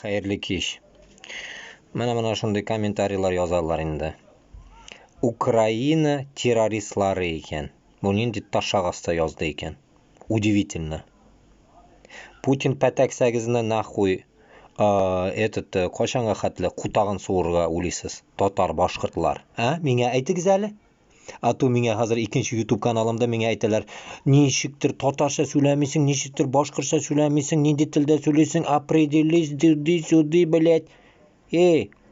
Xayrli kech. Mana shunday kommentariyalar yozadilar endi. Ukraina terroristlari ekan. Buni endi tashag'asta yozdi ekan. Удивительно. Putin patak sagizini naxuy qashanga xatli qutag'in sug'urga o'lisiz. Totar boshqirtlar. Menga aytigizali. Atu menga hozir ikkinchi YouTube kanalimda menga aytdilar, "Nechikdir totarsha so'lamaysan, nechikdir boshqircha so'lamaysan, nindi tilda so'laysan, определись, sudi, блять."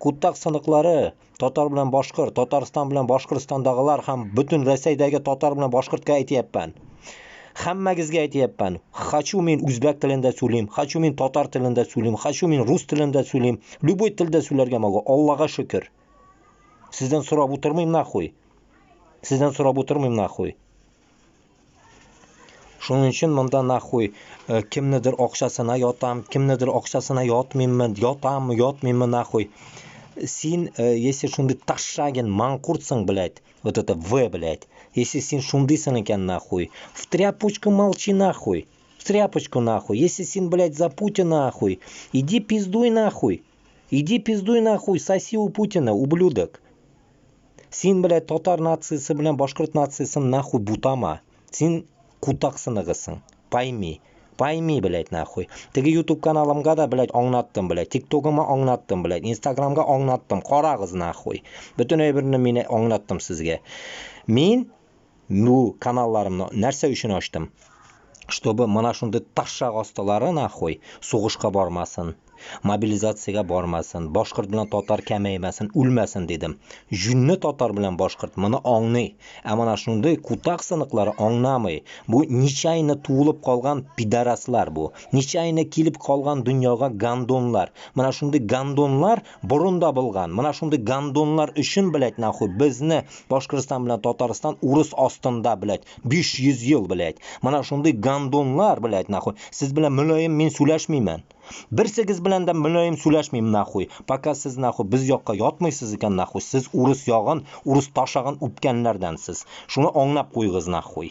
Qutaq siniqlari, totar bilan boshqir, Tatariston bilan Boshqirdistondagilar ham butun Rossiyadagi totar bilan boshqirtga aytayapman. Hammagizga aytayapman. Хочу men o'zbek tilida so'layim, хочу men totar tilida so'layim, хочу men rus tilida so'layim, любой tilda so'larga mo'g'u. Allohga shukr. Sizdan so'rab o'tirmayman naxuy. Shuning uchun bunda naxuy kimnidir o'xshasini yotam, kimnidir o'xshasini yotmayman naxuy. Sen, если шундай ташагин манкуртсың, блядь, вот это В, блядь, если сен шундайсың екен, нахуй, в тряпочку молчи, нахуй, в тряпочку, нахуй, если сен, блядь, за Путина, нахуй, иди пиздуй, нахуй, соси у Путина, ублюдок. Сен, блядь, татар нациясы bilan boshqirt natsiyasini нахуй butama, sen qutaq sinig'isin, paymi, блядь, нахуй. Tegi YouTube kanalimga da, блядь, anlatdim, блядь, TikTok'ima anlatdim, блядь, Instagramga anlatdim, qorag'iz, нахуй. Bütün birini meni anlatdim sizga. Men bu kanallarimni narsa uchun ochdim? Чтобы mana shunday tashaq ostalari, нахуй, so'g'ishga bormasin, mobilizatsiyaga bormasin, boshqirt bilan totar kamaymasin, o'lmasin dedim. Junni totar bilan boshqirt buni ongni. Mana shunday qutaq siniqlari ongnamay. Bu nechayni tug'ilib qolgan pidaraslar bu. Nechayni kelib qolgan dunyoga gandonlar. Mana shunday gandonlar burunda bo'lgan. Mana shunday gandonlar uchun, bilat, naxuy, bizni Boshqirdiston bilan Tatariston urus ostinda, bilat, 500 yil, bilat. Mana shunday gandonlar, bilat, naxuy. Siz bilan muloyim men so'lashmayman. Bir sigiz bilan da muloyim so'lashmayman, naxuy. Faqat siz, naxuy, biz yoqqa yotmaysiz ekan, naxuy. Siz urus yog'in, urus tashag'in o'pganlardansiz. Shuni anglab qo'ygiz, naxuy.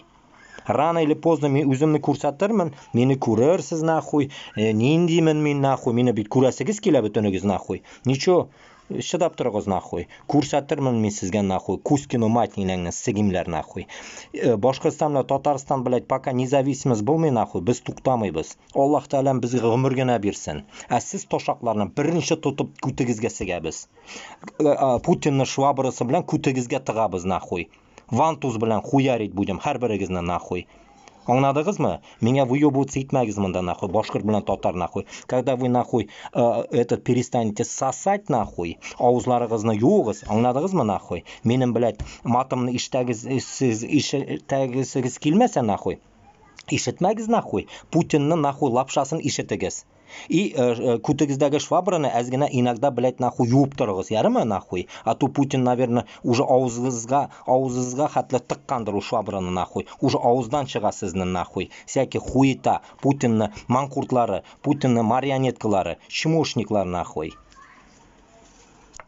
Rano или поздно men o'zimni ko'rsatarman, meni ko'rarsiz, naxuy. Nendiyman men, naxuy, meni bir ko'rasiz kelib o'tinigiz, naxuy. Nicho shidab turig'iz, naxuy. Ko'rsatarman men sizga, naxuy. Kuskino matninglarni sigimlar, naxuy. Boshqirdiston bilan Tatariston bilan пока независимость bo'lmay, naxuy, biz to'xtamaymiz. Alloh taolam bizga umrgina bersin. Siz toshaqlarni birinchi tutib ko'tigizga sigamiz. Putinning shvabrasi bilan ko'tigizga tig'amiz, naxuy. Vantuz bilan xuyarit будем har birigizni, naxuy. Anladingizmi? Menga выебываться etmagiz bundan, naxuy, boshqirt bilan totar, naxuy. Когда вы, нахуй, перестанете сосать, naxuy, og'izlaringizni yuvg'iz, anladingizmi, naxuy? Mening, блядь, matimni eshitagisiz kelmasa, naxuy, eshitmagiz, naxuy. Putinni, naxuy, lapshasini eshitigiz. Ko'tigizdagi shvabrani azgina inogda, блядь, naxuy, yuvib turig'iz, yarimi, naxuy? A tu Putin, наверное, уже og'zingizga xatli tiqqandir u shvabrani, naxuy. Уже og'izdan chiqasizni, naxuy. Всякий хуета, Putinni manqurtlari, Putinni marionetkalari, chimoshniklar, naxuy.